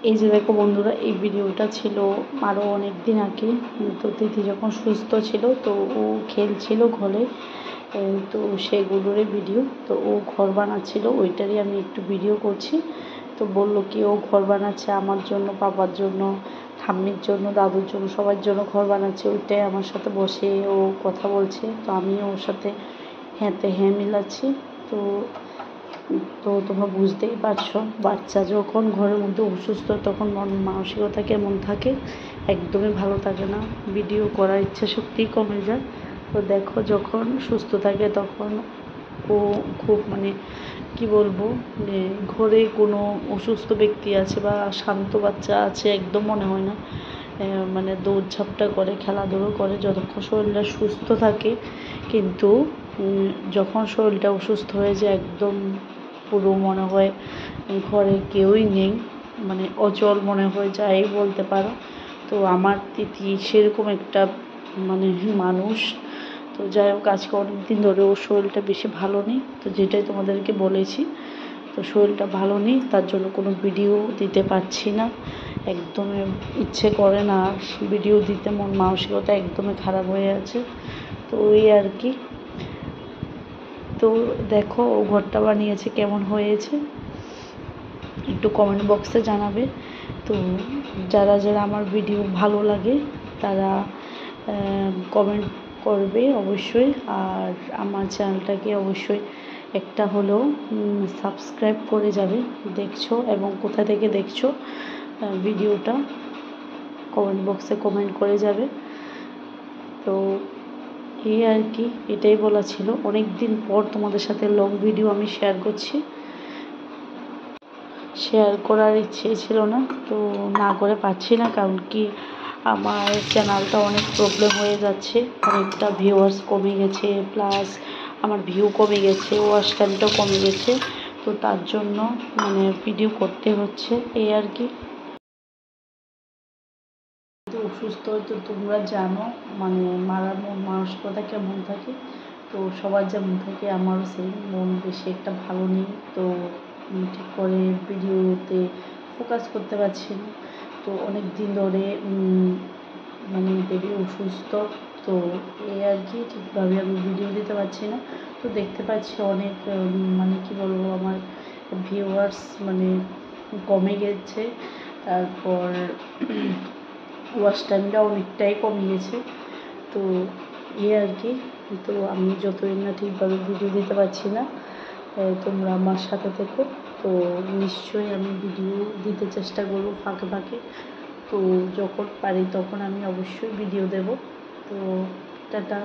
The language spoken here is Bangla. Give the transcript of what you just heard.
এই যে দেখো বন্ধুরা, এই ভিডিওটা ছিল আরও অনেক দিন আগে। তো তিথি যখন সুস্থ ছিল, তো ও খেলছিল ঘরে, তো সেগুলোরই ভিডিও। তো ও ঘর বানাচ্ছিল, ওইটারই আমি একটু ভিডিও করছি। তো বললো কি ও ঘর বানাচ্ছে আমার জন্য, পাপার জন্য, ঠাম্মির জন্য, দাদুর জন্য, সবার জন্য ঘর বানাচ্ছে। ওইটাই আমার সাথে বসে ও কথা বলছে, তো আমিও ওর সাথে হ্যাঁতে হ্যাঁ মিলাচ্ছি। তো তো তোমরা বুঝতেই পারছো, বাচ্চা যখন ঘরের মধ্যে অসুস্থ তখন মন মানসিকতা কেমন থাকে, একদমই ভালো থাকে না, ভিডিও করার ইচ্ছা শক্তিই কমে যায়। তো দেখো যখন সুস্থ থাকে তখন ও খুব কি বলবো, যে ঘরে কোনো অসুস্থ ব্যক্তি আছে বা শান্ত বাচ্চা আছে একদম মনে হয় না। দৌড়ঝাপটা করে, খেলাধুলো করে যতক্ষণ শরীরটা সুস্থ থাকে। কিন্তু যখন শরীরটা অসুস্থ হয়ে যায় একদম পুরো মনে হয় ঘরে কেউই নেই, অচল মনে হয়, যাই বলতে পারো। তো আমার তিথি সেরকম একটা মানুষ। তো যাই হোক, আজকে অনেক দিন ধরে ওর শরীরটা বেশি ভালো নেই, তো যেটাই তোমাদেরকে বলেছি। তো শরীরটা ভালো নেই, তার জন্য কোনো ভিডিও দিতে পারছি না, একদমই ইচ্ছে করে না ভিডিও দিতে, মন মানসিকতা একদমই খারাপ হয়ে আছে। তো ওই আর কি। তো দেখো ও ঘরটা বানিয়েছে, কেমন হয়েছে একটু কমেন্ট বক্সে জানাবে। তো যারা যারা আমার ভিডিও ভালো লাগে তারা কমেন্ট করবে অবশ্যই, আর আমার চ্যানেলটাকে অবশ্যই একটা হলেও সাবস্ক্রাইব করে যাবে। দেখছো এবং কোথা থেকে দেখছো ভিডিওটা কমেন্ট বক্সে কমেন্ট করে যাবে। তো এই আর কি, এটাই বলা ছিল। অনেক দিন পর তোমাদের সাথে লং ভিডিও আমি শেয়ার করছি, শেয়ার করার ইচ্ছে ছিল না, তো না করে পারছি না, কারণ কি আমার চ্যানেলটা অনেক প্রবলেম হয়ে যাচ্ছে, অনেকটা ভিউয়ার্স কমে গেছে, প্লাস আমার ভিউ কমে গেছে, ওয়াচ টাইমটাও কমে গেছে। তো তার জন্য ভিডিও করতে হচ্ছে, এই আর কি। অসুস্থ হয়তো তোমরা জানো, মন মানসিকতা কেমন থাকে। তো সবার যেমন থাকে আমারও সেই মন বেশি একটা ভালো নেই। তো ঠিক করে ভিডিওতে করতে পারছি না। তো অনেক দিন ধরে বেবি অসুস্থ, তো এই আর কি, ঠিকভাবে আমি ভিডিও দিতে পারছি না। তো দেখতে পাচ্ছি অনেক কি বলবো, আমার ভিউয়ার্স কমে গেছে, তারপর ওয়াচ টাইমটা অনেকটাই কমে গেছে। তো এই আর কি। তো আমি যতই না ঠিকভাবে ভিডিও দিতে পারছি না, তোমরা আমার সাথে থেকো। তো নিশ্চয়ই আমি ভিডিও দিতে চেষ্টা করবো ফাঁকে ফাঁকে। তো যখন পারি তখন আমি অবশ্যই ভিডিও দেব। তো টাটা।